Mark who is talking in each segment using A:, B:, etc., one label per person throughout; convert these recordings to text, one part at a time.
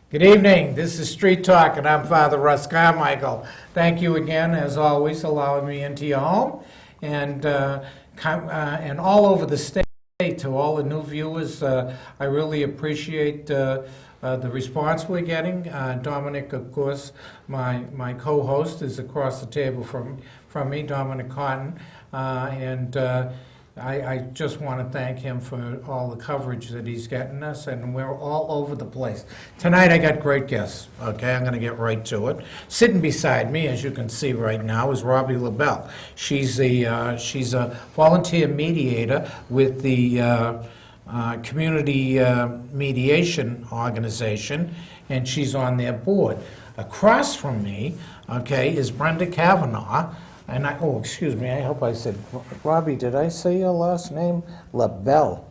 A: Good evening. This is Street Talk, and I'm Father Russ Carmichael. Thank you again, as always, allowing me into your home, and all over the state. To all the new viewers, I really appreciate the response we're getting. Dominic, of course, my co-host, is across the table from me, Dominic Cotton, and I just want to thank him for all the coverage that he's getting us, and we're all over the place. Tonight I got great guests, okay? I'm going to get right to it. Sitting beside me, as you can see right now, is Robbi LaBelle. She's a volunteer mediator with the Community Mediation Organization, and she's on their board. Across from me, okay, is Brenda Cavanaugh. And excuse me, I hope I said, Robbi, did I say your last name? LaBelle.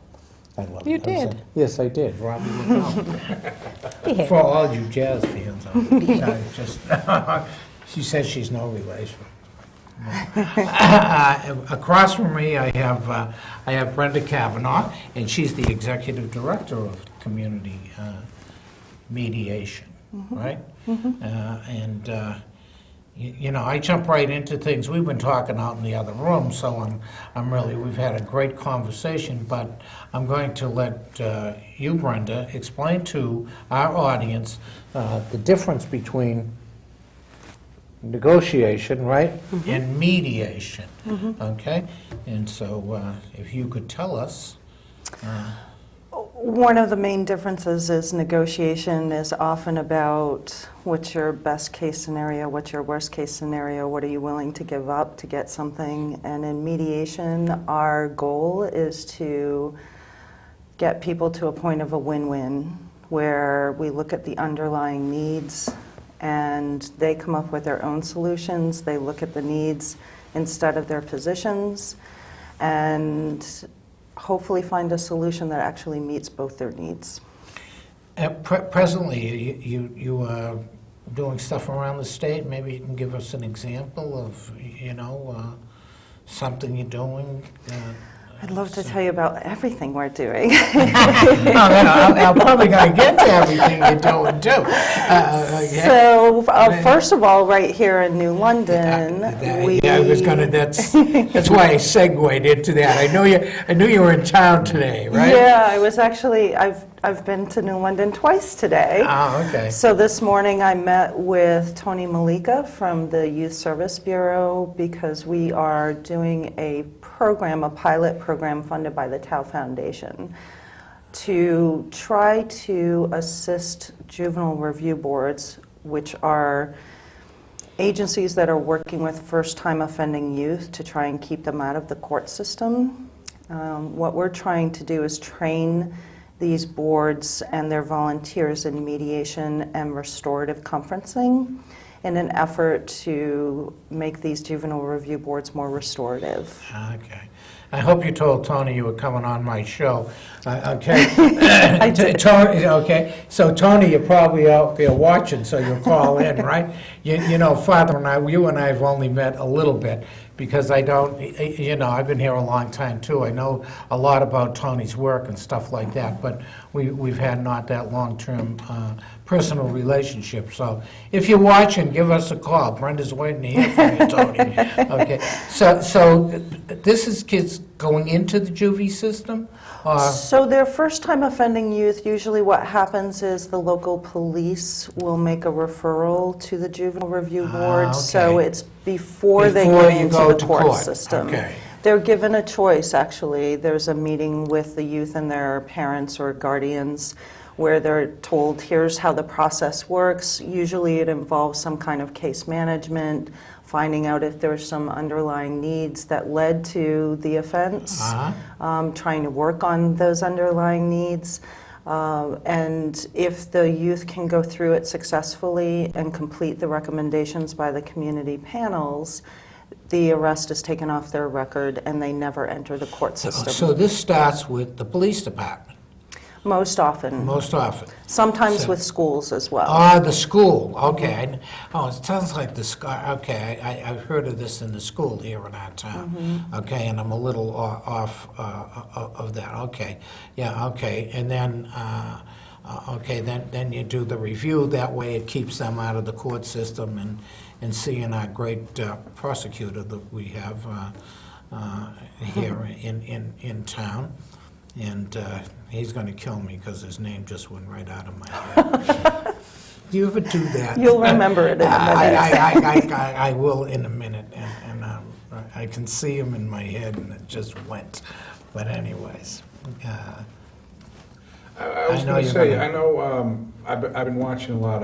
A: I love
B: You did.
A: Yes, I did, Robbi LaBelle. Yeah. For all you jazz fans, she says she's no relation. Across from me, I have Brenda Cavanaugh, and she's the executive director of Community Mediation, right? You know, I jump right into things. We've been talking out in the other room, so we've had a great conversation, but I'm going to let you, Brenda, explain to our audience the difference between negotiation, right, and mediation, okay? And so if you could tell us.
B: One of the main differences is negotiation is often about what's your best case scenario, what's your worst case scenario, what are you willing to give up to get something. And in mediation, our goal is to get people to a point of a win-win where we look at the underlying needs and they come up with their own solutions. They look at the needs instead of their positions and hopefully find a solution that actually meets both their needs.
A: Presently, you are doing stuff around the state. Maybe you can give us an example of, something you're doing.
B: I'd love to tell you about everything we're doing.
A: I'm probably going to get to everything you're doing, too.
B: Yeah. So, first of all, right here in New London,
A: I was going to. That's why I segued into that. I knew you were in town today, right?
B: Yeah, I was actually. I've been to New London twice today.
A: Oh, okay.
B: So this morning I met with Tony Malika from the Youth Service Bureau because we are doing a pilot program funded by the Tao Foundation to try to assist juvenile review boards, which are agencies that are working with first-time offending youth to try and keep them out of the court system. What we're trying to do is train these boards and their volunteers in mediation and restorative conferencing in an effort to make these juvenile review boards more restorative.
A: Okay. I hope you told Tony you were coming on my show. Okay.
B: I did.
A: Tony, okay. So Tony, you're probably out there watching, so you'll call in, right? You know, Father and you and I have only met a little bit because I've been here a long time too. I know a lot about Tony's work and stuff like that, but we've had not that long-term personal relationship. So if you're watching, give us a call. Brenda's waiting to hear from you, Tony. Okay. So this is kids going into the juvie system?
B: So they're first-time offending youth. Usually what happens is the local police will make a referral to the juvenile review board.
A: Okay.
B: So it's before they get into the court system.
A: Okay.
B: They're given a choice, actually. There's a meeting with the youth and their parents or guardians where they're told, here's how the process works. Usually it involves some kind of case management, finding out if there's some underlying needs that led to the offense, trying to work on those underlying needs. And if the youth can go through it successfully and complete the recommendations by the community panels, the arrest is taken off their record and they never enter the court system.
A: So this starts with the police department?
B: Most often.
A: Most often.
B: Sometimes with schools as well.
A: The school. Okay. It sounds like the school. Okay, I've heard of this in the school here in our town. Okay, and I'm a little off of that. Okay. Yeah. Okay. And then Okay, then you do the review. That way it keeps them out of the court system, and seeing our great prosecutor that we have here in town. And he's going to kill me because his name just went right out of my head. Do you ever do that?
B: You'll remember it in a minute.
A: I will in a minute, and I can see him in my head, and it just went. But anyways,
C: I was going to say, I know I've been watching a lot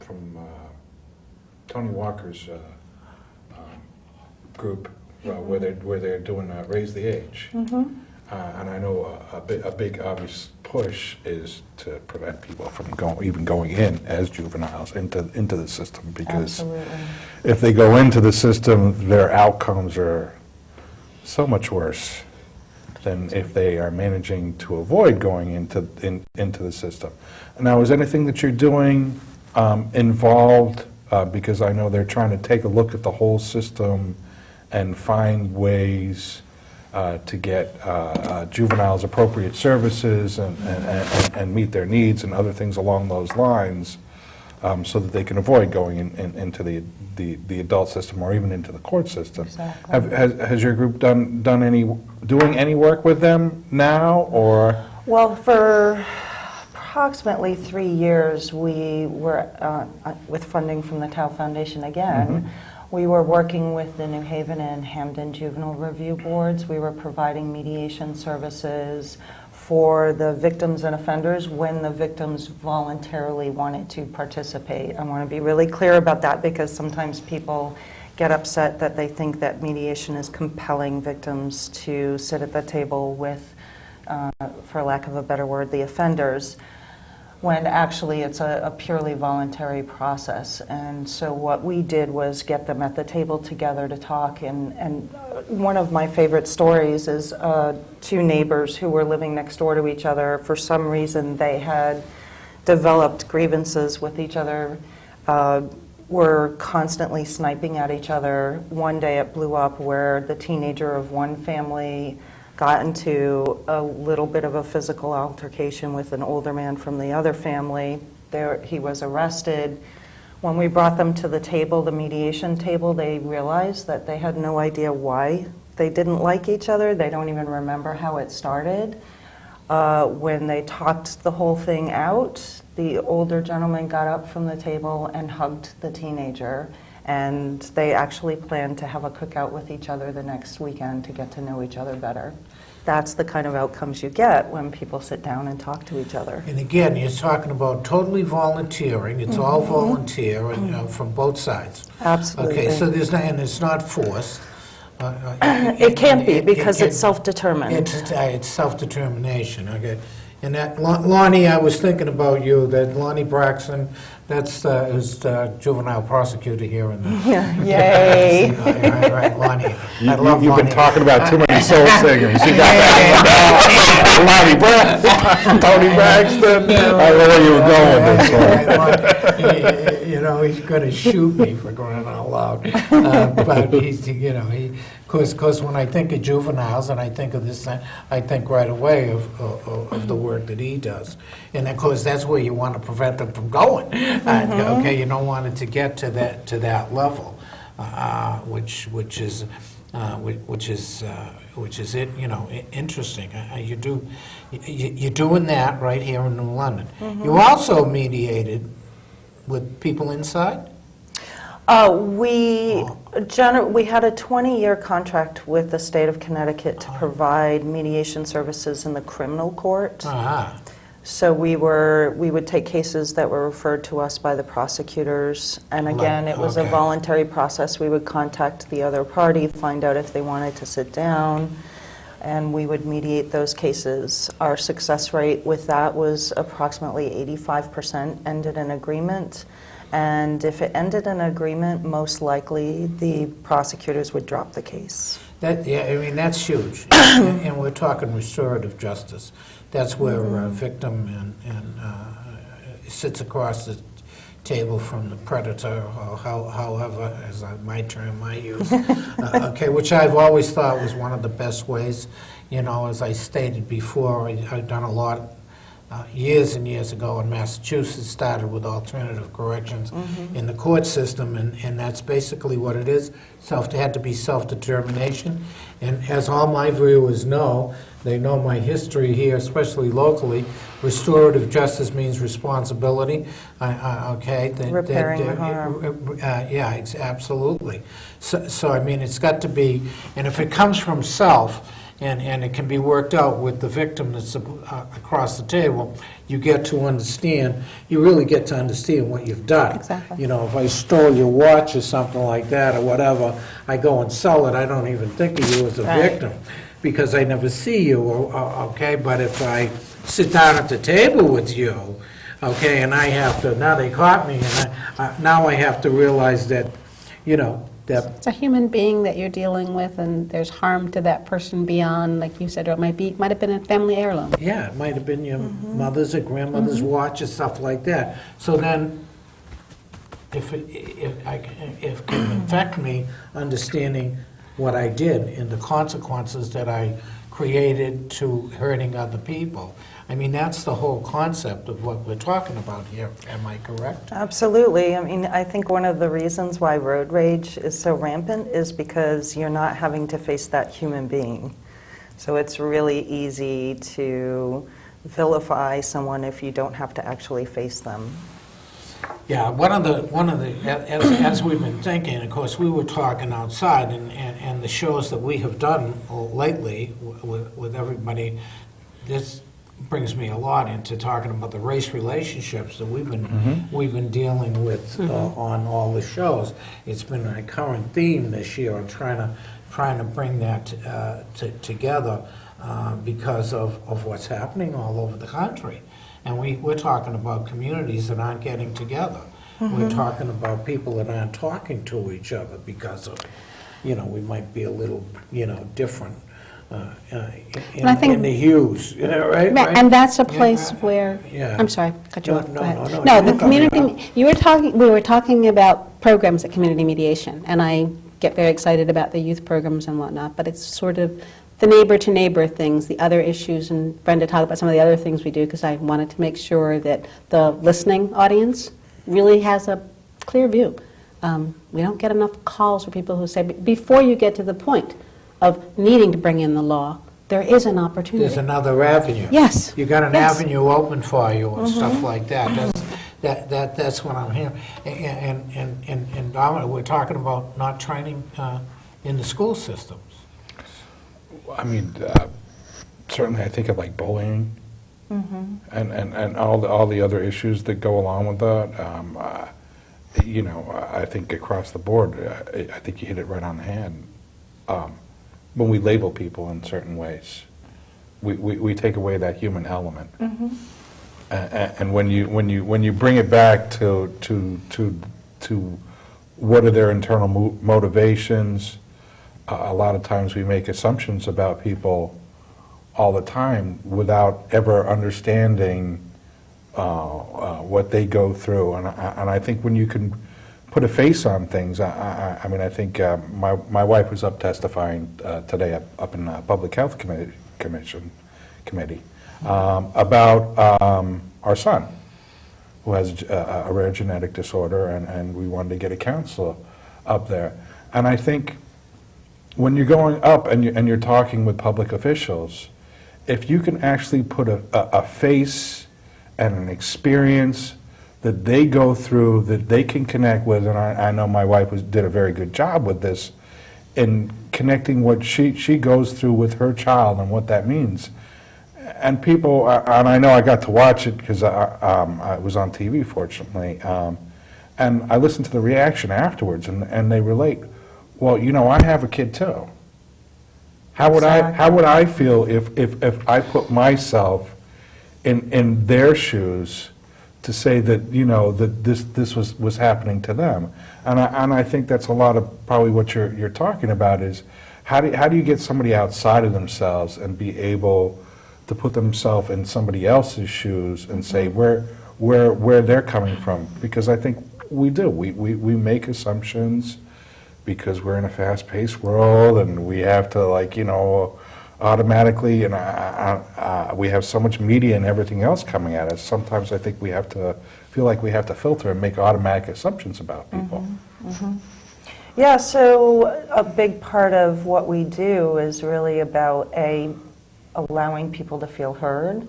C: from Tony Walker's group where they're doing Raise the Age. And I know a big obvious push is to prevent people from even going in as juveniles into the system, because
B: Absolutely.
C: if they go into the system, their outcomes are so much worse than if they are managing to avoid going into the system. Now, is anything that you're doing involved, because I know they're trying to take a look at the whole system and find ways to get juveniles appropriate services and meet their needs and other things along those lines, so that they can avoid going into the adult system or even into the court system.
B: Exactly.
C: Has your group doing any work with them now, or?
B: Well, for approximately 3 years, we were, with funding from the Tao Foundation again, we were working with the New Haven and Hamden Juvenile Review Boards. We were providing mediation services for the victims and offenders when the victims voluntarily wanted to participate. I want to be really clear about that, because sometimes people get upset that they think that mediation is compelling victims to sit at the table with, for lack of a better word, the offenders, when actually it's a purely voluntary process. And so what we did was get them at the table together to talk, and one of my favorite stories is two neighbors who were living next door to each other. For some reason they had developed grievances with each other, were constantly sniping at each other. One day it blew up where the teenager of one family got into a little bit of a physical altercation with an older man from the other family. He was arrested. When we brought them to the table, the mediation table, they realized that they had no idea why they didn't like each other. They don't even remember how it started. When they talked the whole thing out, the older gentleman got up from the table and hugged the teenager. And they actually planned to have a cookout with each other the next weekend to get to know each other better. That's the kind of outcomes you get when people sit down and talk to each other.
A: And again, you're talking about totally volunteering. It's all volunteer and, from both sides.
B: Absolutely.
A: Okay, so and it's not forced.
B: It can't be, because it's self-determined.
A: It's self-determination, okay. And that, Lonnie, I was thinking about you, that Lonnie Braxton, that's who's the juvenile prosecutor here in the...
B: Yay!
A: Right, Lonnie. I love
C: You've
A: Lonnie.
C: been talking about too many soul singers. You got that Lonnie Braxton, Tony Braxton. I know where you were going with this one.
A: You know, he's going to shoot me for crying out loud. But he's, you know, because when I think of juveniles and I think of this, I think right away of the work that he does. And of course, that's where you want to prevent them from going. Okay, you don't want it to get to that level, which is it. You know, interesting. You're doing that right here in New London. You also mediated with people inside.
B: We had a 20-year contract with the State of Connecticut to provide mediation services in the criminal court. So we would take cases that were referred to us by the prosecutors, and again, it was a voluntary process. We would contact the other party, find out if they wanted to sit down, and we would mediate those cases. Our success rate with that was approximately 85% ended in agreement. And if it ended in agreement, most likely the prosecutors would drop the case.
A: I mean, that's huge. And we're talking restorative justice. That's where a victim sits across the table from the predator, or however, as my term I use, which I've always thought was one of the best ways. You know, as I stated before, I've done a lot years and years ago in Massachusetts, started with alternative corrections in the court system, and that's basically what it is. Had to be self-determination. And as all my viewers know, they know my history here, especially locally. Restorative justice means responsibility. Okay.
B: Repairing the harm.
A: Yeah, absolutely. So, I mean, it's got to be, and if it comes from self, and it can be worked out with the victim that's across the table, you get to understand, you really get to understand what you've done.
B: Exactly.
A: You know, if I stole your watch or something like that or whatever, I go and sell it, I don't even think of you as a victim because I never see you, okay? But if I sit down at the table with you, okay, and I have to, now they caught me, and now I have to realize that, you know, that
D: It's a human being that you're dealing with, and there's harm to that person beyond, like you said, or it might have been a family heirloom.
A: yeah, it might have been your mother's or grandmother's watch or stuff like that. So then, if it can affect me understanding what I did and the consequences that I created to hurting other people, I mean, that's the whole concept of what we're talking about here. Am I correct?
B: Absolutely. I mean, I think one of the reasons why road rage is so rampant is because you're not having to face that human being. So it's really easy to vilify someone if you don't have to actually face them.
A: Yeah, one of the as we've been thinking, of course, we were talking outside, and the shows that we have done lately with everybody, this brings me a lot into talking about the race relationships that we've been dealing with on all the shows. It's been a current theme this year. I'm trying to bring that together because of what's happening all over the country. And we're talking about communities that aren't getting together. We're talking about people that aren't talking to each other because of, you know, we might be a little, you know, different in the hues, you know, right?
D: And that's a place where,
A: yeah.
D: I'm sorry, cut you
A: No,
D: off.
A: no,
D: Go ahead.
A: no,
D: No,
A: you
D: the
A: cut me
D: community, we were talking about programs at Community Mediation, and I get very excited about the youth programs and whatnot, but it's sort of the neighbor-to-neighbor things, the other issues, and Brenda talked about some of the other things we do, because I wanted to make sure that the listening audience really has a clear view. We don't get enough calls for people who say, before you get to the point of needing to bring in the law, there is an opportunity.
A: There's another avenue.
D: Yes.
A: You got an
D: Yes.
A: avenue open for you and stuff like that. That's what I'm hearing. And Dominic, we're talking about not training in the school systems.
C: I mean, certainly I think of like bullying and all the other issues that go along with that. You know, I think across the board, I think you hit it right on the hand. When we label people in certain ways, we take away that human element. And when you bring it back to what are their internal motivations, a lot of times we make assumptions about people all the time without ever understanding what they go through. And I think when you can put a face on things, I mean, I think my wife was up testifying today up in Public Health Committee about our son, who has a rare genetic disorder, and we wanted to get a counselor up there. And I think when you're going up and you're talking with public officials, if you can actually put a face and an experience that they go through, that they can connect with, and I know my wife did a very good job with this, in connecting what she goes through with her child and what that means. And people, and I know I got to watch it because I was on TV, fortunately, and I listened to the reaction afterwards, and they relate. Well, you know, I have a kid too. How would I feel if I put myself in their shoes to say that, you know, that this was happening to them? And I think that's a lot of probably what you're talking about is how do you get somebody outside of themselves and be able to put themselves in somebody else's shoes and say where they're coming from? Because I think we do. We make assumptions because we're in a fast-paced world and we have to, like, you know, automatically, and we have so much media and everything else coming at us, sometimes I think we have to feel like we have to filter and make automatic assumptions about people.
B: Yeah, so a big part of what we do is really about allowing people to feel heard,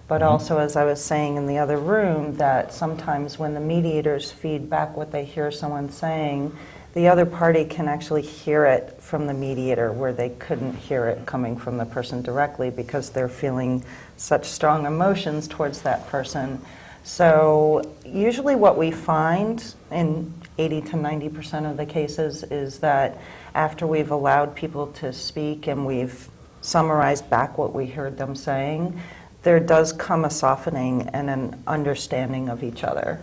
B: but also, as I was saying in the other room, that sometimes when the mediators feed back what they hear someone saying, the other party can actually hear it from the mediator where they couldn't hear it coming from the person directly because they're feeling such strong emotions towards that person. So usually what we find in 80 to 90% of the cases is that after we've allowed people to speak and we've summarized back what we heard them saying, there does come a softening and an understanding of each other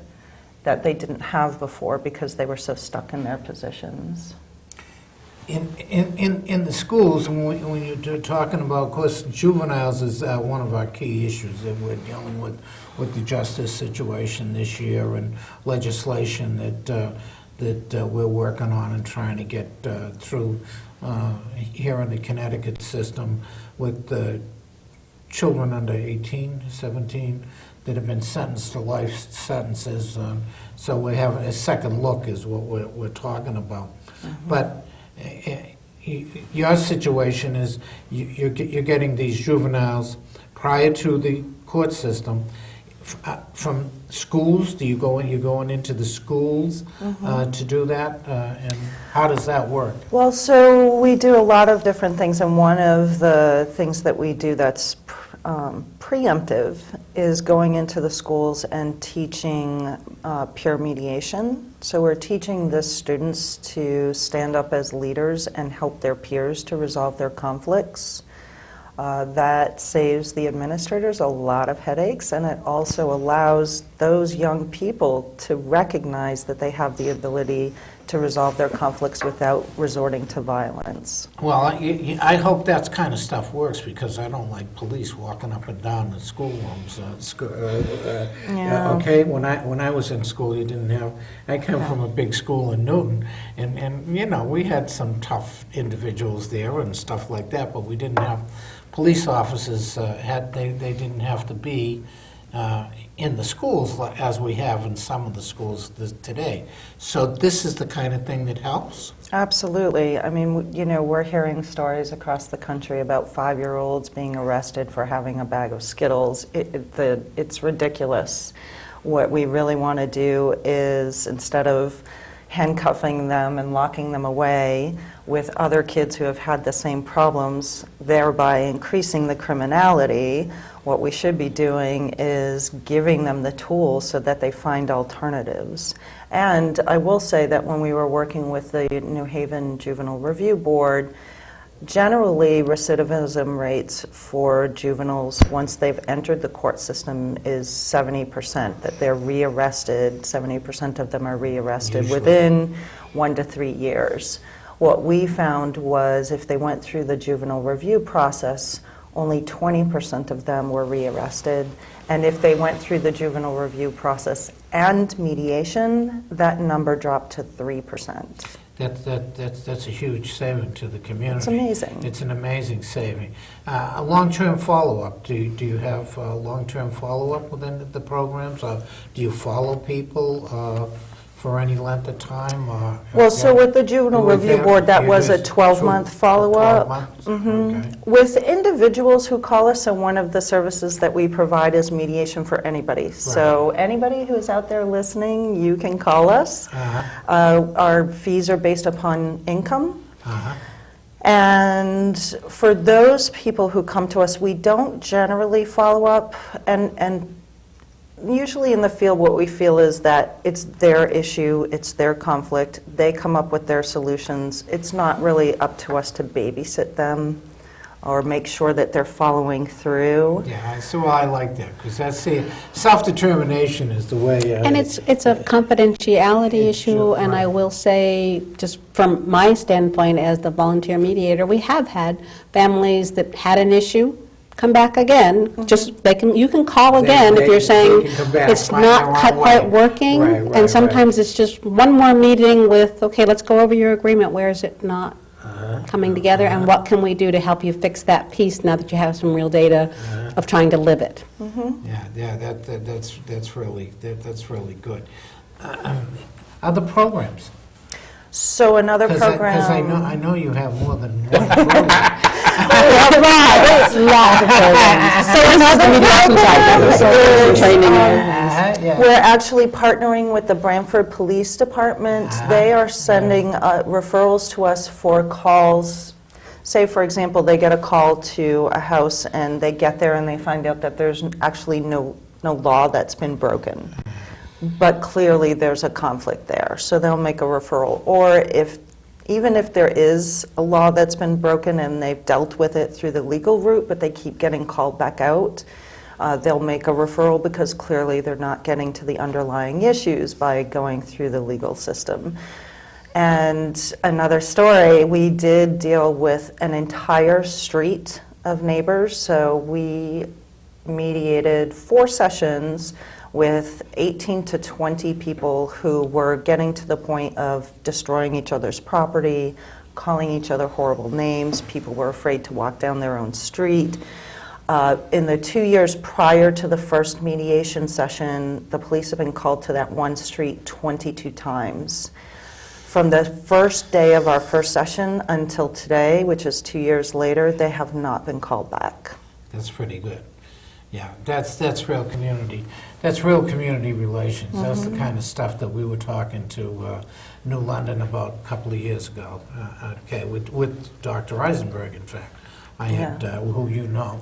B: that they didn't have before because they were so stuck in their positions.
A: In the schools, when you're talking about, of course, juveniles is one of our key issues that we're dealing with the justice situation this year and legislation that we're working on and trying to get through here in the Connecticut system with the children under 18, 17 that have been sentenced to life sentences. So we have a second look is what we're talking about. But your situation is you're getting these juveniles prior to the court system from schools. You're going into the schools to do that, and how does that work?
B: Well, so we do a lot of different things, and one of the things that we do that's preemptive is going into the schools and teaching peer mediation. So we're teaching the students to stand up as leaders and help their peers to resolve their conflicts. That saves the administrators a lot of headaches, and it also allows those young people to recognize that they have the ability to resolve their conflicts without resorting to violence.
A: Well, I hope that kind of stuff works because I don't like police walking up and down the schoolrooms.
B: Yeah.
A: Okay, when I was in school, you didn't have. I come from a big school in Newton, and you know we had some tough individuals there and stuff like that, but we didn't have police officers. They didn't have to be in the schools as we have in some of the schools today. So this is the kind of thing that helps?
B: Absolutely. I mean, you know, we're hearing stories across the country about 5-year-olds being arrested for having a bag of Skittles. It's ridiculous. What we really want to do is, instead of handcuffing them and locking them away with other kids who have had the same problems, thereby increasing the criminality, what we should be doing is giving them the tools so that they find alternatives. And I will say that when we were working with the New Haven Juvenile Review Board, generally recidivism rates for juveniles once they've entered the court system is 70%, that they're rearrested. 70% of them are rearrested within 1 to 3 years. What we found was if they went through the juvenile review process, only 20% of them were rearrested. And if they went through the juvenile review process and mediation, that number dropped to 3%.
A: That's a huge saving to the community.
B: It's amazing.
A: It's an amazing saving. A long-term follow-up. Do you have long-term follow-up within the programs? Or do you follow people for any length of time?
B: Well, so with the Juvenile Review Board, that was a 12-month follow-up.
A: 12 months? Okay.
B: With individuals who call us, so one of the services that we provide is mediation for anybody. So anybody who is out there listening, you can call us. Our fees are based upon income. And for those people who come to us, we don't generally follow up, and usually in the field what we feel is that it's their issue, it's their conflict, they come up with their solutions. It's not really up to us to babysit them or make sure that they're following through.
A: Yeah, so I like that, because that's self-determination is the way...
D: And it's a confidentiality issue, and I will say, just from my standpoint as the volunteer mediator, we have had families that had an issue come back again. Just you can call again if you're saying it's not quite working, and sometimes it's just one more meeting with, okay, let's go over your agreement. Where is it not coming together, and what can we do to help you fix that piece now that you have some real data of trying to live it?
A: That's really good. Other programs?
B: So another program.
A: Because I know you have more than one program.
D: Lots of programs. So another training.
B: We're actually partnering with the Brantford Police Department. They are sending referrals to us for calls. Say, for example, they get a call to a house and they get there and they find out that there's actually no law that's been broken. But clearly there's a conflict there. So they'll make a referral. Or even if there is a law that's been broken and they've dealt with it through the legal route, but they keep getting called back out, they'll make a referral because clearly they're not getting to the underlying issues by going through the legal system. And another story, we did deal with an entire street of neighbors. So we mediated 4 sessions with 18 to 20 people who were getting to the point of destroying each other's property, calling each other horrible names. People were afraid to walk down their own street. In the 2 years prior to the first mediation session, the police have been called to that one street 22 times. From the first day of our first session until today, which is 2 years later, they have not been called back.
A: That's pretty good. Yeah, that's real community. That's real community relations. That's the kind of stuff that we were talking to New London about a couple of years ago. With Dr. Eisenberg, in fact. I had, who you know,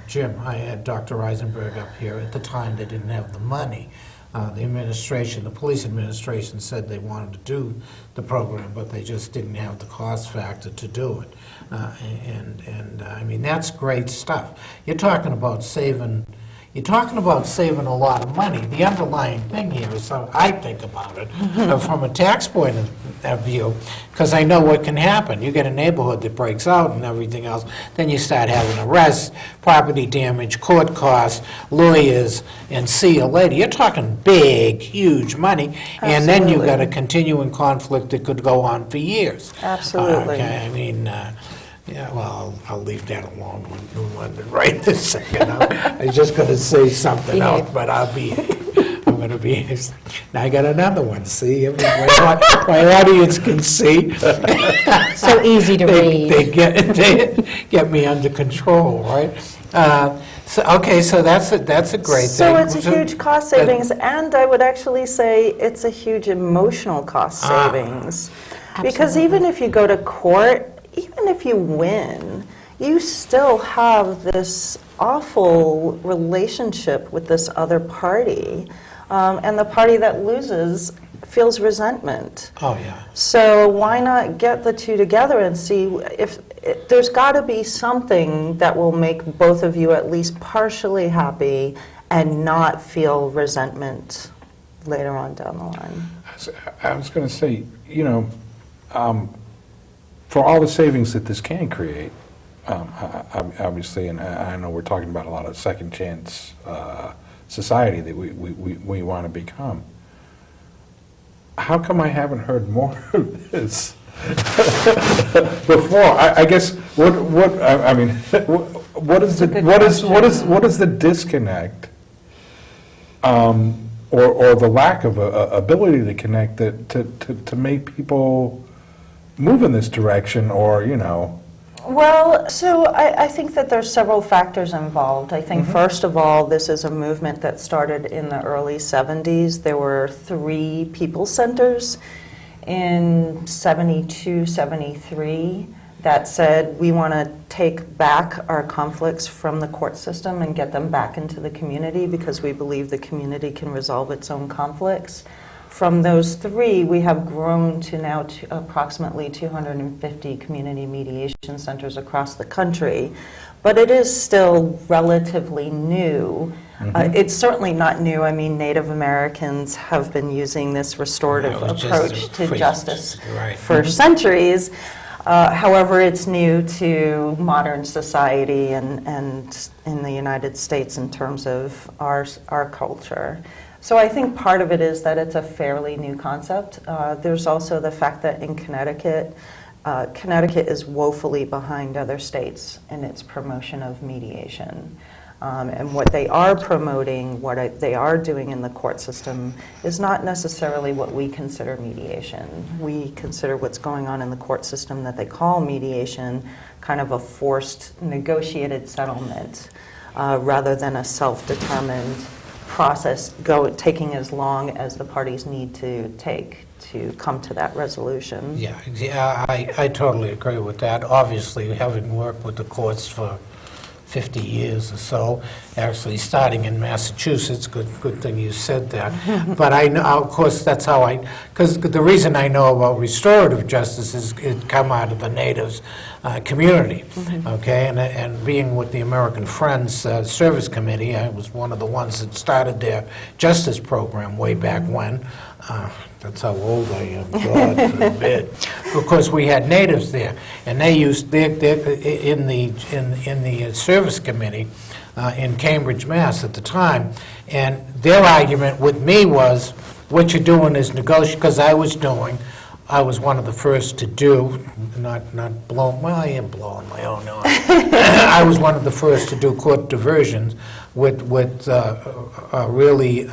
A: Jim, I had Dr. Eisenberg up here. At the time, they didn't have the money. The police administration said they wanted to do the program, but they just didn't have the cost factor to do it. I mean, that's great stuff. You're talking about saving a lot of money. The underlying thing here is how I think about it from a tax point of view, because I know what can happen. You get a neighborhood that breaks out and everything else, then you start having arrests, property damage, court costs, lawyers, and see you later. You're talking big, huge money, and then you've got a continuing conflict that could go on for years.
B: Absolutely.
A: I mean, yeah, well, I'll leave that alone with New London right this second. I was just going to say something else, but I'm going to be, now I got another one, see? My audience can see.
D: So easy to read.
A: They get me under control, right? So that's a great thing.
B: So it's a huge cost savings, and I would actually say it's a huge emotional cost savings. Because even if you go to court, even if you win, you still have this awful relationship with this other party, and the party that loses feels resentment.
A: Oh, yeah.
B: So why not get the two together and see if there's got to be something that will make both of you at least partially happy and not feel resentment later on down the line.
C: I was going to say, for all the savings that this can create, obviously, and I know we're talking about a lot of second chance society that we want to become. How come I haven't heard more of this before? I guess what is the disconnect, or the lack of ability to connect to make people move in this direction, or
B: Well, so I think that there's several factors involved. I think first of all, this is a movement that started in the early 70s. There were 3 people centers in 72, 73 that said we want to take back our conflicts from the court system and get them back into the community because we believe the community can resolve its own conflicts. From those 3, we have grown to now approximately 250 community mediation centers across the country, but it is still relatively new. It's certainly not new. I mean, Native Americans have been using this restorative approach to justice for centuries. However, it's new to modern society and in the United States in terms of our culture. So I think part of it is that it's a fairly new concept. There's also the fact that in Connecticut, Connecticut is woefully behind other states in its promotion of mediation. And what they are promoting, they are doing in the court system is not necessarily what we consider mediation. We consider what's going on in the court system that they call mediation kind of a forced negotiated settlement rather than a self-determined process taking as long as the parties need to take to come to that resolution.
A: Yeah, I totally agree with that. Obviously, having worked with the courts for 50 years or so, actually starting in Massachusetts, good thing you said that. But I know, of course, that's how because the reason I know about restorative justice is it come out of the natives community, okay? And being with the American Friends Service Committee, I was one of the ones that started their justice program way back when. That's how old I am, God forbid. Because we had natives there, and they used in the service committee in Cambridge, Mass. At the time, and their argument with me was, what you're doing is negotiate. Because I was one of the first to do, not blowing. Well, I am blowing my own horn. I was one of the first to do court diversions with really.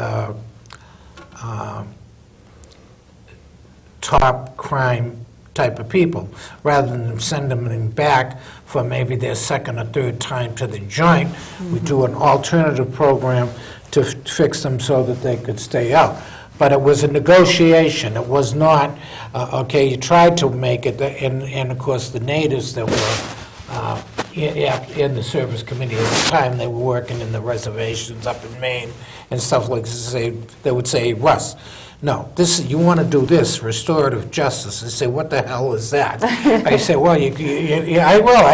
A: Top crime type of people, rather than send them back for maybe their second or third time to the joint. We do an alternative program to fix them so that they could stay out. But it was a negotiation. It was not, okay, you tried to make it, and of course the natives that were in the service committee at the time, they were working in the reservations up in Maine and stuff like this. They would say, Russ, no, you want to do this, restorative justice. They say, what the hell is that? I say, well, I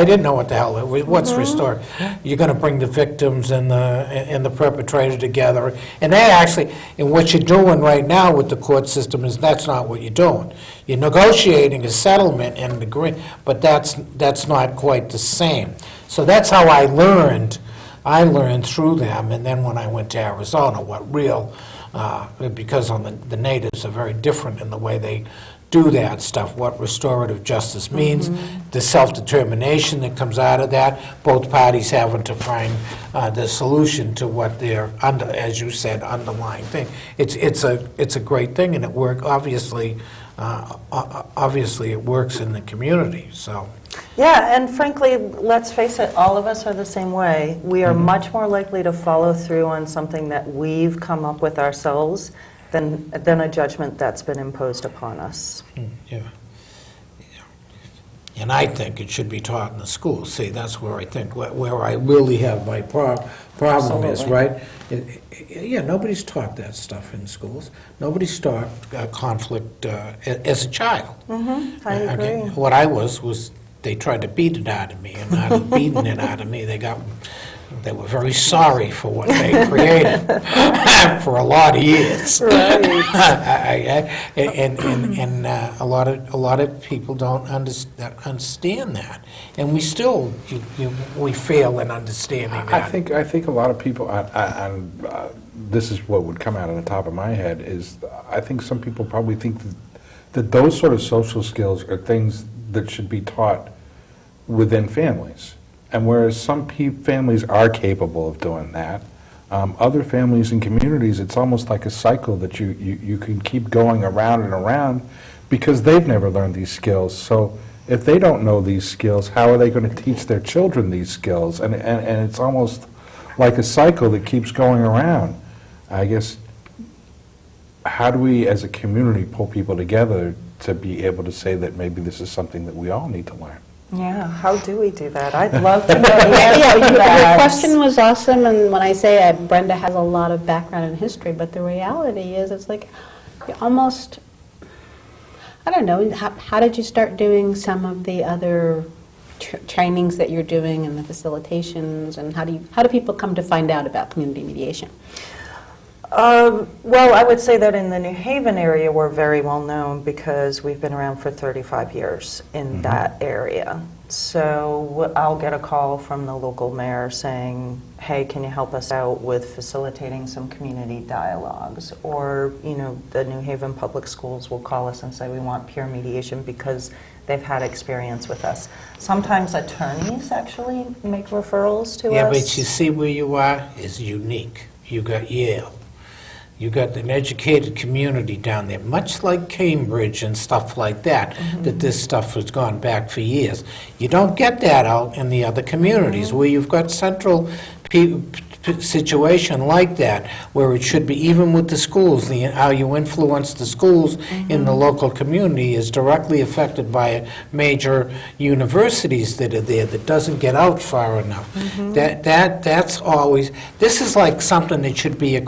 A: didn't know what the hell it was. What's restorative? You're going to bring the victims and the perpetrator together. And they actually, and what you're doing right now with the court system is that's not what you're doing. You're negotiating a settlement and an agreement, but that's not quite the same. So that's how I learned through them. And then when I went to Arizona, because the natives are very different in the way they do that stuff, what restorative justice means, the self-determination that comes out of that, both parties having to find the solution to what their, as you said, underlying thing. It's a great thing, and it works, obviously it works in the community, so.
B: Yeah, and frankly, let's face it, all of us are the same way. We are much more likely to follow through on something that we've come up with ourselves than a judgment that's been imposed upon us.
A: Yeah. And I think it should be taught in the schools. See, that's where I think, where I really have my problem is, right? Nobody's taught that stuff in schools. Nobody's taught conflict as a child.
B: I agree.
A: Okay? What I was they tried to beat it out of me, and out of beating it out of me, they were very sorry for what they created for a lot of years.
B: Right.
A: And a lot of people don't understand that, and we still we fail in understanding that.
C: I think a lot of people, this is what would come out of the top of my head, is I think some people probably think that those sort of social skills are things that should be taught within families. And whereas some families are capable of doing that, other families and communities, it's almost like a cycle that you can keep going around and around because they've never learned these skills. So if they don't know these skills, how are they going to teach their children these skills? And it's almost like a cycle that keeps going around. I guess, how do we as a community pull people together to be able to say that maybe this is something that we all need to learn?
B: Yeah, how do we do that? I'd love to know the answer to
D: Your
B: that.
D: question was awesome, and when I say Brenda has a lot of background in history, but the reality is it's like you almost, I don't know, how did you start doing some of the other trainings that you're doing and the facilitations, and how do people come to find out about community mediation?
B: Well, I would say that in the New Haven area, we're very well known because we've been around for 35 years in that area. So I'll get a call from the local mayor saying, hey, can you help us out with facilitating some community dialogues? Or, the New Haven Public Schools will call us and say, we want peer mediation because they've had experience with us. Sometimes attorneys actually make referrals to
A: Yeah,
B: us.
A: but you see where you are is unique. You got Yale. You got an educated community down there, much like Cambridge and stuff like that, that this stuff has gone back for years. You don't get that out in the other communities where you've got central situation like that, where it should be, even with the schools, how you influence the schools in the local community is directly affected by major universities that are there, that doesn't get out far enough. That's always, this is like something that should be a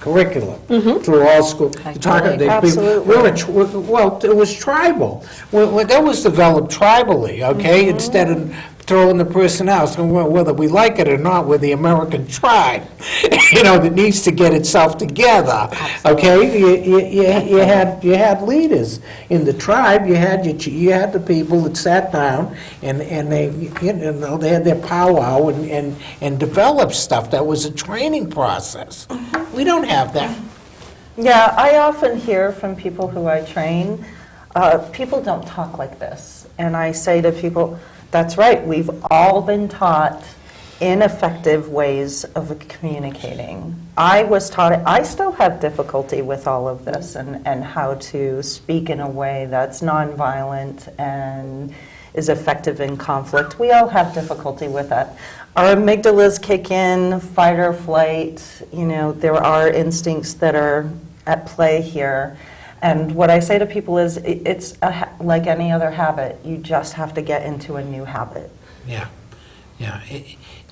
A: curriculum through all schools.
B: Absolutely.
A: Well, it was tribal. Well, that was developed tribally, okay? Instead of throwing the person out, so whether we like it or not, we're the American tribe, that needs to get itself together, okay? You had leaders in the tribe. You had the people that sat down and they they had their powwow and developed stuff. That was a training process. We don't have that.
B: Yeah, I often hear from people who I train, people don't talk like this. And I say to people, that's right, we've all been taught ineffective ways of communicating. I was taught, I still have difficulty with all of this and how to speak in a way that's nonviolent and is effective in conflict. We all have difficulty with that. Our amygdalas kick in, fight or flight, there are instincts that are at play here. And what I say to people is, it's like any other habit. You just have to get into a new habit.
A: Yeah.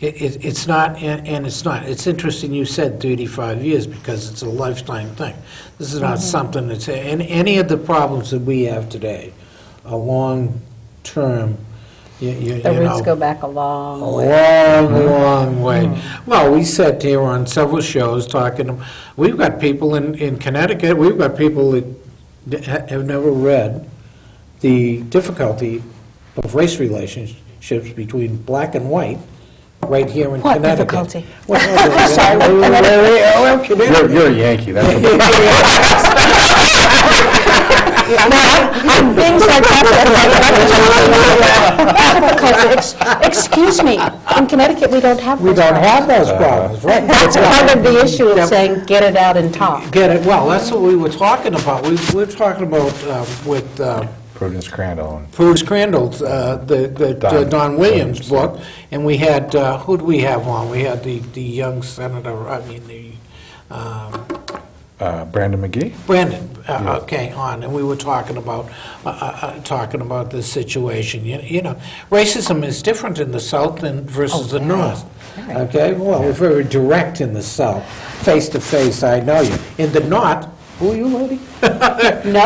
A: It's not, and it's not. It's interesting you said 35 years because it's a lifetime thing. This is not something that's, and any of the problems that we have today are long-term.
D: The roots go back a long way.
A: Long way. Well, we sat here on several shows talking, we've got people in Connecticut, we've got people that have never read the difficulty of race relationships between black and white right here in Connecticut.
D: Difficulty?
A: Sorry.
C: You're a Yankee, that's
D: I'm being sarcastic. Excuse me, in Connecticut, we don't have those
A: We don't
D: problems.
A: have those problems, right?
D: That's part of the issue of saying, get it out and talk.
A: Get it, well, that's what we were talking about. We were talking about with
C: Prudence Crandall.
A: Prudence Crandall's, the Don Williams book, and we had, who did we have on? We had the young senator,
C: Brandon McGee?
A: Brandon, okay, on, and we were talking about this situation. Racism is different in the South than versus the North. Okay, well, we're very direct in the South, face to face. I know you. In the North, who are you, lady?
D: No,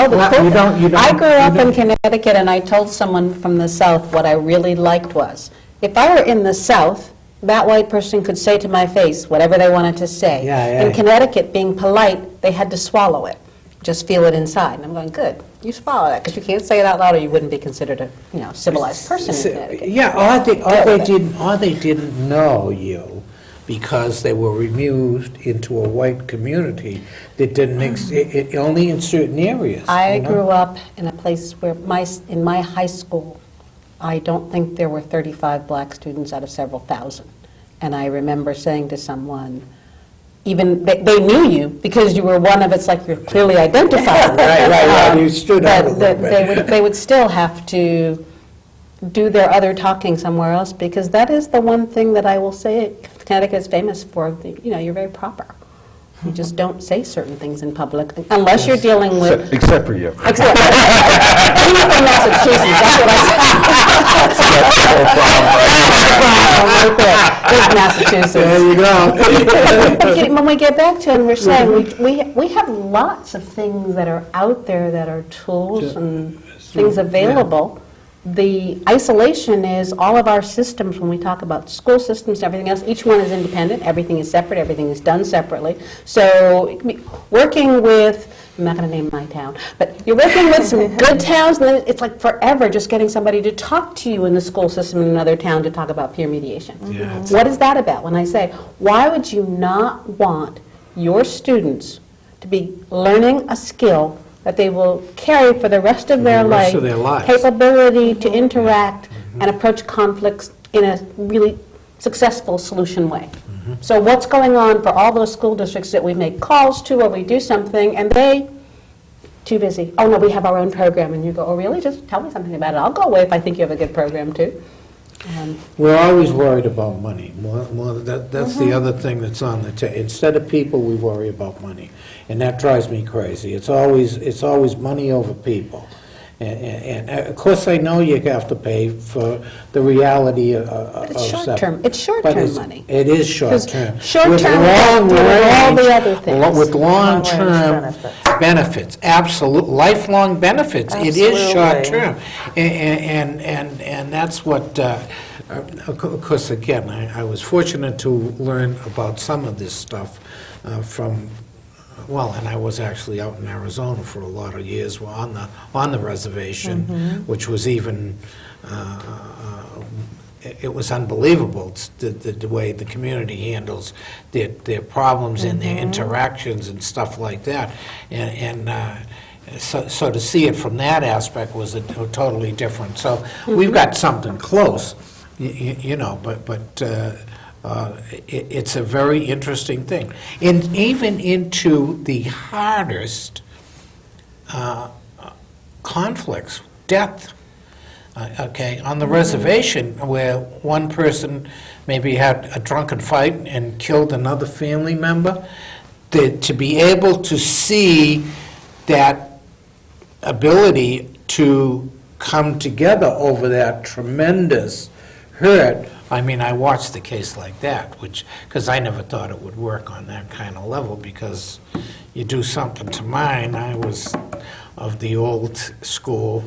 D: I grew up in Connecticut, and I told someone from the South what I really liked was, if I were in the South, that white person could say to my face whatever they wanted to say. In Connecticut, being polite, they had to swallow it, just feel it inside. And I'm going, good, you swallow that, because you can't say it out loud or you wouldn't be considered a civilized person in Connecticut.
A: Yeah, or they didn't know you because they were removed into a white community that didn't exist, only in certain areas.
D: I grew up in a place where in my high school, I don't think there were 35 black students out of several thousand. And I remember saying to someone, even they knew you because you were one of, it's like you're clearly identified.
A: Right. You stood out a little bit.
D: They would still have to do their other talking somewhere else, because that is the one thing that I will say Connecticut is famous for. You're very proper. You just don't say certain things in public unless you're dealing with...
C: Except for you.
D: Except anyone from Massachusetts, that's what I said. Massachusetts.
A: There you go.
D: When we get back to it, and we're saying we have lots of things that are out there that are tools and things available. The isolation is all of our systems. When we talk about school systems and everything else, each one is independent, everything is separate, everything is done separately. So working with, I'm not going to name my town, but you're working with some good towns, and then it's like forever just getting somebody to talk to you in the school system in another town to talk about peer mediation. What is that about? When I say, why would you not want your students to be learning a skill that they will carry for the rest of their
A: rest
D: life.
A: of their lives.
D: Capability to interact and approach conflicts in a really successful solution way. So what's going on for all those school districts that we make calls to or we do something and they, too busy. Oh no, we have our own program. And you go, oh really? Just tell me something about it. I'll go away if I think you have a good program too.
A: We're always worried about money. That's the other thing that's on the table. Instead of people, we worry about money, and that drives me crazy. It's always money over people. And of course, I know you have to pay for the reality of
D: But it's
A: stuff.
D: short-term. It's short-term money.
A: It is short-term.
D: Short-term
A: With
D: doesn't do all the other things.
A: With long-term
B: Long-range
A: benefits, absolute, lifelong benefits. It is
B: Absolutely.
A: short-term. And that's what, of course, again, I was fortunate to learn about some of this stuff from, well, and I was actually out in Arizona for a lot of years on the reservation, which was even, it was unbelievable, the way the community handles their problems and their interactions and stuff like that. So to see it from that aspect was totally different. So we've got something close, you know, but it's a very interesting thing. And even into the hardest conflicts, death, okay, on the reservation, where one person maybe had a drunken fight and killed another family member, to be able to see that ability to come together over that tremendous hurt. I mean, I watched a case like that, because I never thought it would work on that kind of level, because you do something to mine. I was of the old school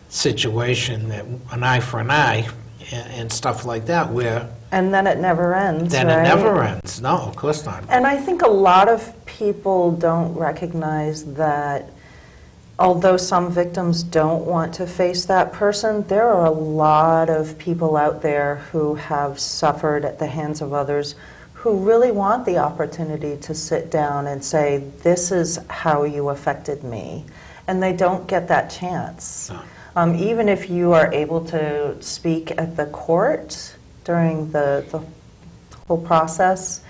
A: situation, that an eye for an eye and stuff like that, where
B: And then it never ends,
A: then
B: right?
A: it never ends. No, of course not.
B: And I think a lot of people don't recognize that although some victims don't want to face that person, there are a lot of people out there who have suffered at the hands of others who really want the opportunity to sit down and say, this is how you affected me. And they don't get that chance.
A: No.
B: Even if you are able to speak at the court during the whole process,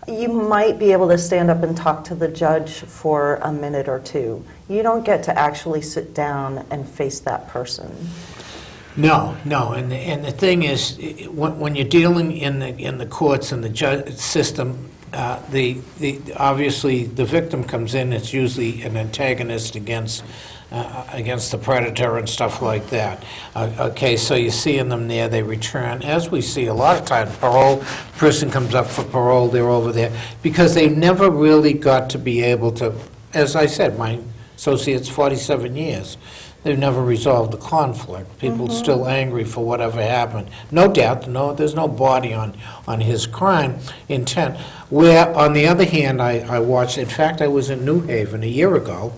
B: you might be able to stand up and talk to the judge for a minute or two. You don't get to actually sit down and face that person.
A: No, and the thing is, when you're dealing in the courts and the judge system, obviously the victim comes in. It's usually an antagonist against the predator and stuff like that. Okay, so you're seeing them there. They return, as we see a lot of times. Parole person comes up for parole. They're over there because they never really got to be able to. As I said, my associate's 47 years. They've never resolved the conflict. People still angry for whatever happened. No death, there's no body on his crime intent. Where, on the other hand, I watched, in fact, I was in New Haven a year ago,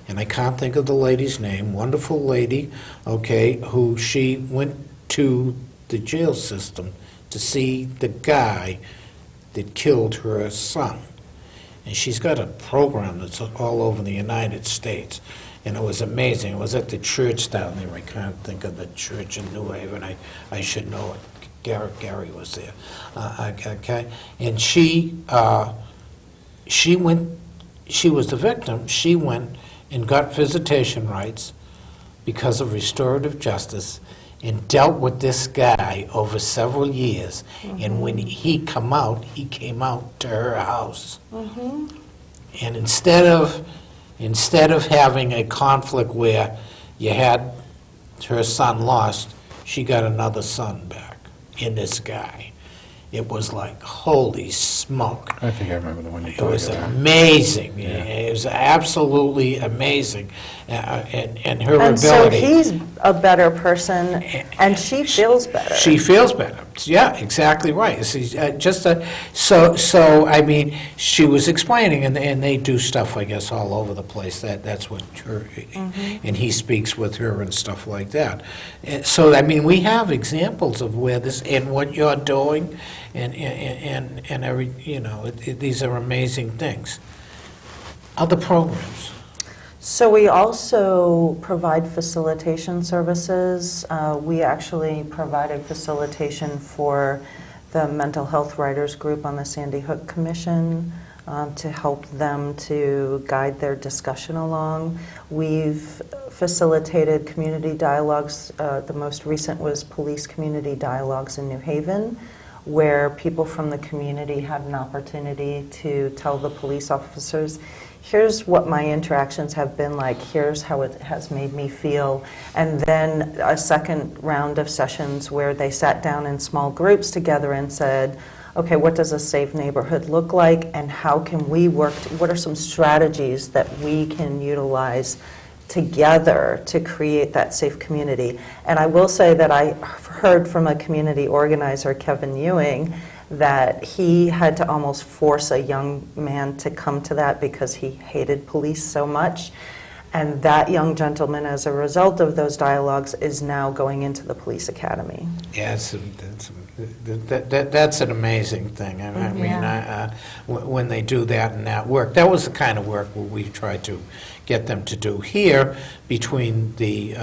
A: and I can't think of the lady's name, wonderful lady, okay, who she went to the jail system to see the guy that killed her son. And she's got a program that's all over the United States. And it was amazing. It was at the church down there. I can't think of the church in New Haven. I should know it. Gary was there. Okay. And she went, she was the victim. She went and got visitation rights because of restorative justice and dealt with this guy over several years. And when he came out to her house. And instead of having a conflict where you had her son lost, she got another son back in this guy. It was like, holy smoke.
C: I think I remember the one you
A: It
C: talked
A: was
C: about.
A: amazing.
C: Yeah.
A: It was absolutely amazing. And her
B: And so
A: ability.
B: he's a better person, and she feels better.
A: She feels better. Yeah, exactly right. So I mean, she was explaining, and they do stuff, I guess, all over the place. That's what her, and he speaks with her and stuff like that. And so I mean, we have examples of where this and what you're doing, and every these are amazing things. Other programs.
B: So we also provide facilitation services. We actually provided facilitation for the Mental Health Writers Group on the Sandy Hook Commission to help them to guide their discussion along. We've facilitated community dialogues. The most recent was Police Community Dialogues in New Haven, where people from the community had an opportunity to tell the police officers, here's what my interactions have been like, here's how it has made me feel. And then a second round of sessions where they sat down in small groups together and said, okay, what does a safe neighborhood look like, and how can we work, what are some strategies that we can utilize together to create that safe community. And I will say that I heard from a community organizer, Kevin Ewing, that he had to almost force a young man to come to that because he hated police so much. And that young gentleman, as a result of those dialogues, is now going into the police academy.
A: Yeah, that's an amazing thing. I mean, when they do that and that work, that was the kind of work where we tried to get them to do here between the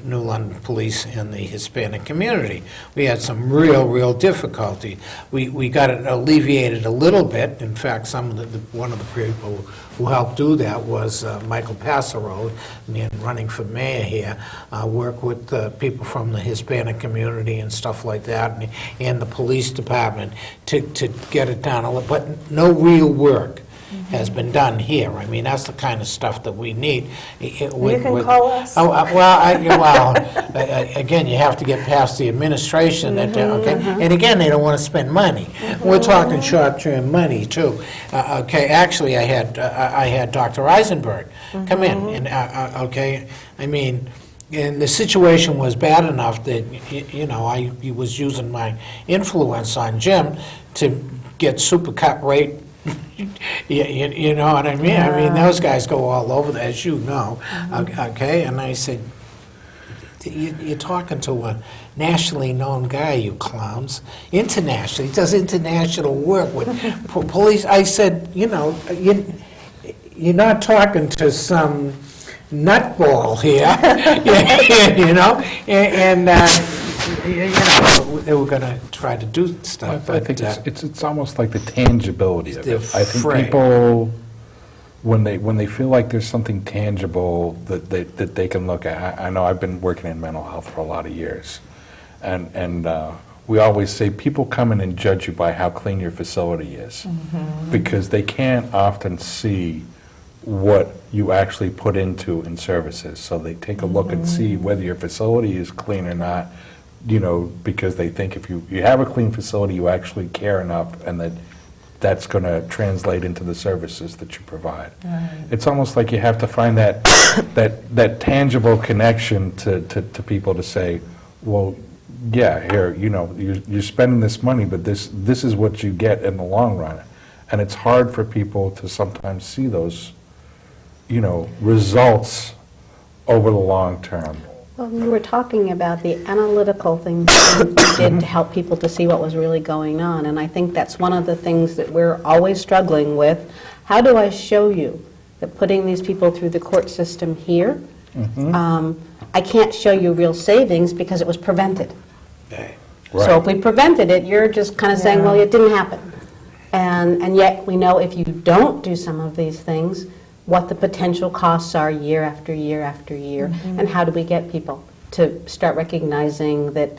A: New London Police and the Hispanic community. We had some real difficulty. We got it alleviated a little bit. In fact, one of the people who helped do that was Michael Passero, and running for mayor here, worked with people from the Hispanic community and stuff like that, and the police department to get it down a little, but no real work has been done here. I mean, that's the kind of stuff that we need.
B: You can call us.
A: Again, you have to get past the administration. And again, they don't want to spend money. We're talking short-term money too. Actually, I had Dr. Eisenberg come in, and I mean. And the situation was bad enough that, I was using my influence on Jim to get supercut rate. You know what I mean? I mean, those guys go all over, as you know. Okay, and I said, you're talking to a nationally known guy, you clowns. Internationally, he does international work with police. I said, you're not talking to some nutball here, they were going to try to do stuff.
C: I think it's almost like the tangibility of it. I think
A: afraid.
C: people, when they feel like there's something tangible that they can look at. I know I've been working in mental health for a lot of years, and we always say people come in and judge you by how clean your facility is, because they can't often see what you actually put into in services. So they take a look and see whether your facility is clean or not, because they think if you have a clean facility, you actually care enough, and that's going to translate into the services that you provide. Right. It's almost like you have to find that tangible connection to people to say, well, yeah, here, you're spending this money, but this is what you get in the long run. And it's hard for people to sometimes see those results over the long term.
D: Well, we were talking about the analytical things that we did to help people to see what was really going on, and I think that's one of the things that we're always struggling with. How do I show you that putting these people through the court system here, I can't show you real savings because it was prevented.
A: Right.
D: So if we prevented it, you're just kind of saying, well, it didn't happen. And yet we know if you don't do some of these things, what the potential costs are year after year after year, and how do we get people to start recognizing that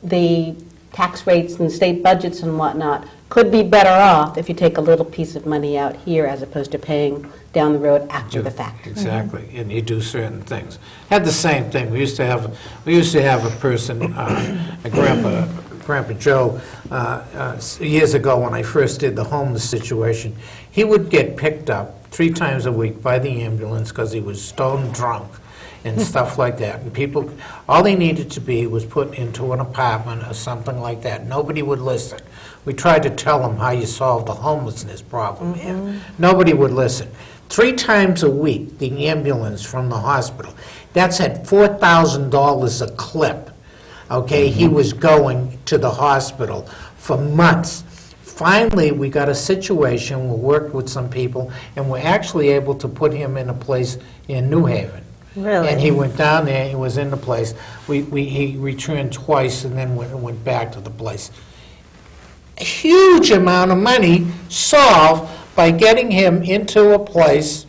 D: the tax rates and state budgets and whatnot could be better off if you take a little piece of money out here as opposed to paying down the road after the fact.
A: Exactly, and you do certain things. Had the same thing. We used to have a person, a Grandpa Joe, years ago when I first did the homeless situation. He would get picked up 3 times a week by the ambulance because he was stone drunk and stuff like that. And people, all they needed to be was put into an apartment or something like that. Nobody would listen. We tried to tell them how you solve the homelessness problem here. Nobody would listen. 3 times a week, the ambulance from the hospital, that's at $4,000 a clip. Okay, he was going to the hospital for months. Finally, we got a situation, we worked with some people, and we're actually able to put him in a place in New Haven.
B: Really?
A: And he went down there, he was in the place. He returned twice and then went back to the place. A huge amount of money solved by getting him into a place.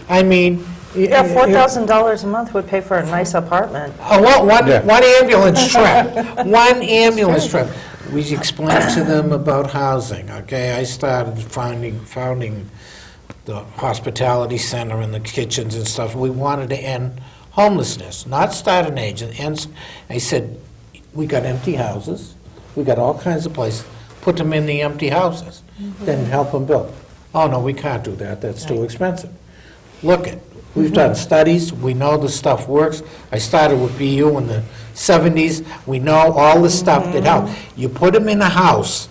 A: I mean...
B: Yeah, $4,000 a month would pay for a nice apartment.
A: One ambulance trip. One ambulance trip. We explained to them about housing, okay? I started founding the hospitality center and the kitchens and stuff. We wanted to end homelessness, not start an agent. And I said, we got empty houses, we got all kinds of places, put them in the empty houses, then help them build. Oh, no, we can't do that, that's too expensive. Look it, we've done studies, we know the stuff works. I started with BU in the 70s, we know all the stuff that helps. You put them in a house,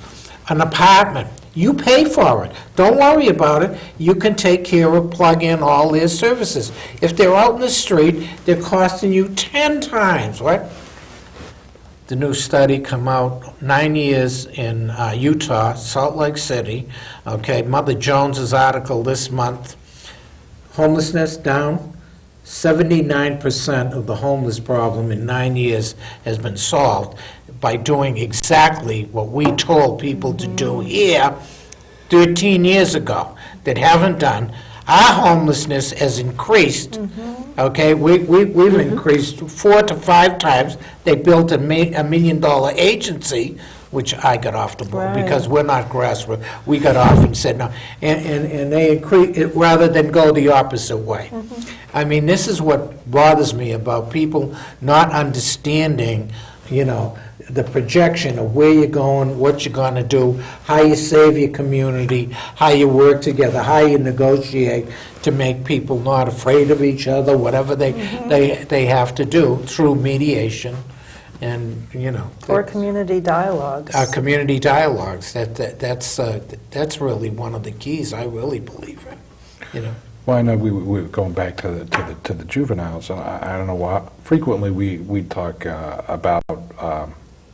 A: an apartment, you pay for it. Don't worry about it. You can take care of, plug in all their services. If they're out in the street, they're costing you 10 times, right? The new study come out, 9 years in Utah, Salt Lake City, okay, Mother Jones's article this month, homelessness down, 79% of the homeless problem in 9 years has been solved by doing exactly what we told people to do here 13 years ago that haven't done. Our homelessness has increased, okay? We've increased 4 to 5 times. They built a $1 million agency, which I got off the board because we're not grassroots. We got off and said no. And they increased it rather than go the opposite way. I mean, this is what bothers me about people not understanding, you know, the projection of where you're going, what you're going to do, how you save your community, how you work together, how you negotiate to make people not afraid of each other, whatever they have to do through mediation. And, you know.
B: Or community dialogues.
A: Community dialogues, that's really one of the keys I really believe in, you know.
C: Well, I know we were going back to the juveniles, and I don't know why. Frequently, we talk about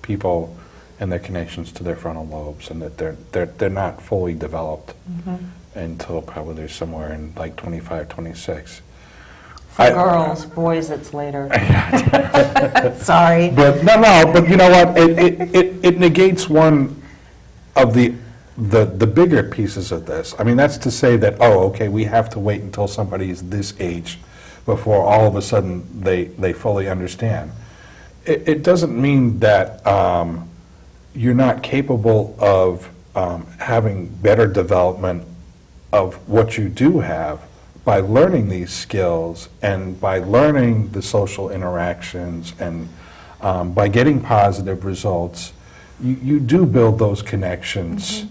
C: people and their connections to their frontal lobes, and that they're not fully developed until probably they're somewhere in like 25, 26.
B: For girls, boys, it's later. Sorry.
C: But but you know what? It negates one of the bigger pieces of this. I mean, that's to say that, oh, okay, we have to wait until somebody is this age before all of a sudden they fully understand. It doesn't mean that you're not capable of having better development of what you do have by learning these skills and by learning the social interactions and by getting positive results. You do build those connections,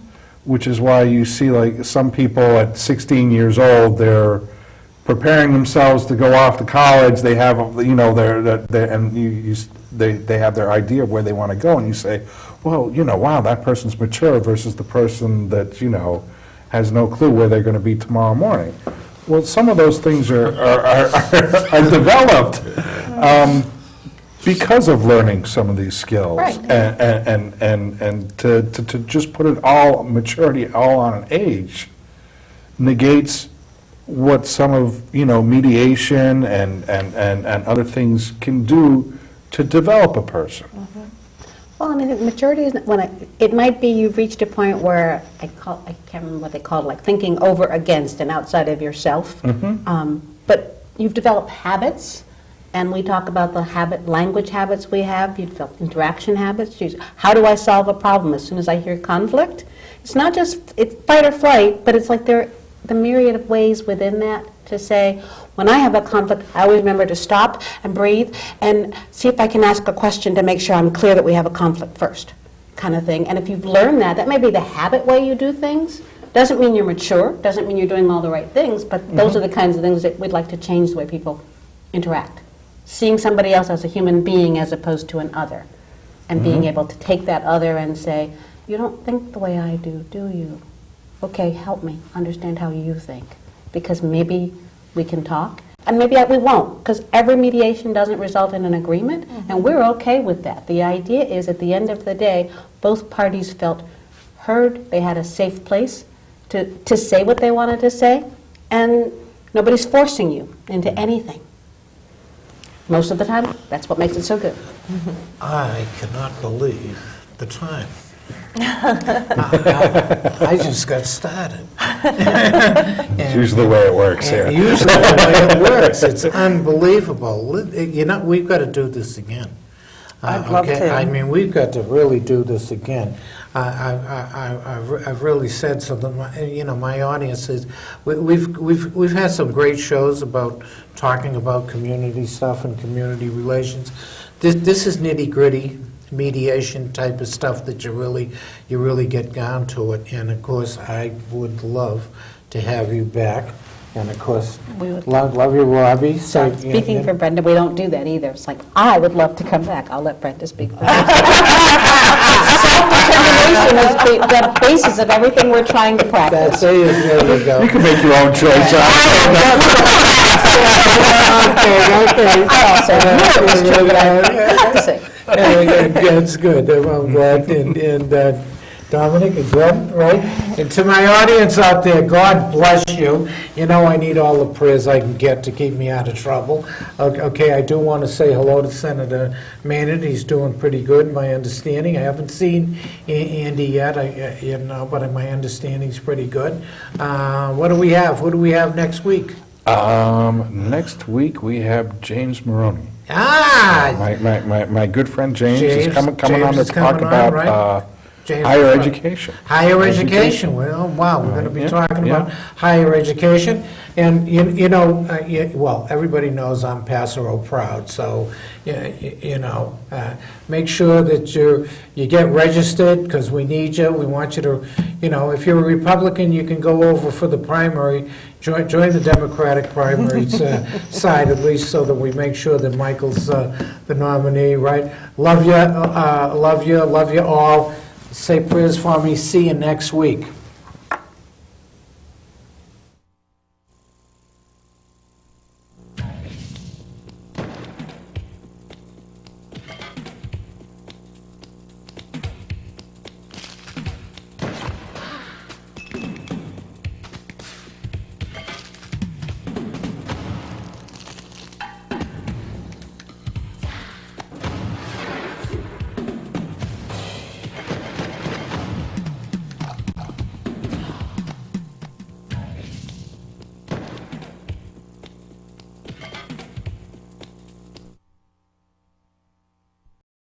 C: which is why you see like some people at 16 years old, they're preparing themselves to go off to college. They have, you know, they have their idea of where they want to go, and you say, well, you know, wow, that person's mature versus the person that, you know, has no clue where they're going to be tomorrow morning. Well, some of those things are developed because of learning some of these skills,
D: Right.
C: and to just put it all maturity all on an age negates what some of, you know, mediation and other things can do to develop a person.
D: Well, I mean, maturity is it might be you've reached a point where I can't remember what they call it, like thinking over against and outside of yourself. But you've developed habits, and we talk about the language habits we have. You've developed interaction habits. How do I solve a problem as soon as I hear conflict? It's not just it's fight or flight, but it's like the myriad of ways within that to say, when I have a conflict, I always remember to stop and breathe and see if I can ask a question to make sure I'm clear that we have a conflict first, kind of thing. And if you've learned that may be the habit way you do things. Doesn't mean you're mature, doesn't mean you're doing all the right things, but those are the kinds of things that we'd like to change the way people interact. Seeing somebody else as a human being as opposed to an other, and being able to take that other and say, you don't think the way I do you? Okay, help me understand how you think, because maybe we can talk, and maybe we won't, because every mediation doesn't result in an agreement, and we're okay with that. The idea is, at the end of the day, both parties felt heard, they had a safe place to say what they wanted to say, and Nobody's forcing you into anything. Most of the time, that's what makes it so good.
A: I cannot believe the time. I just got started.
C: It's usually the way it works here.
A: And usually the way it works, it's unbelievable. You know, we've got to do this again.
B: I'd love to.
A: I mean, we've got to really do this again. I've really said something. You know, my audience is. We've had some great shows about talking about community stuff and community relations. This is nitty gritty mediation type of stuff that you really get down to it. And of course, I would love to have you back. And of course,
D: We would
A: love you, Robbi.
D: So speaking for Brenda, we don't do that either. It's like, I would love to come back. I'll let Brenda speak for herself. Self-determination is the basis of everything we're trying to practice.
A: There you go.
C: You can make your own choice.
A: Okay.
D: I also know it's true, but I'm practicing.
A: That's good. I'm glad. And Dominic and Glenn, right? And to my audience out there, God bless you. You know I need all the prayers I can get to keep me out of trouble. Okay, I do want to say hello to Senator Maynard. He's doing pretty good, my understanding. I haven't seen Andy yet, but my understanding's pretty good. What do we have? Who do we have next week?
C: Next week, we have James Maroney. My good friend James is coming on to talk about higher education.
A: Higher education. Well, wow, we're going to be talking about higher education. And, well, everybody knows I'm Passero proud, so, make sure that you get registered, because we need you. We want you to, if you're a Republican, you can go over for the primary, join the Democratic primary side, at least, so that we make sure that Michael's the nominee, right? Love you all. Say prayers for me. See you next week.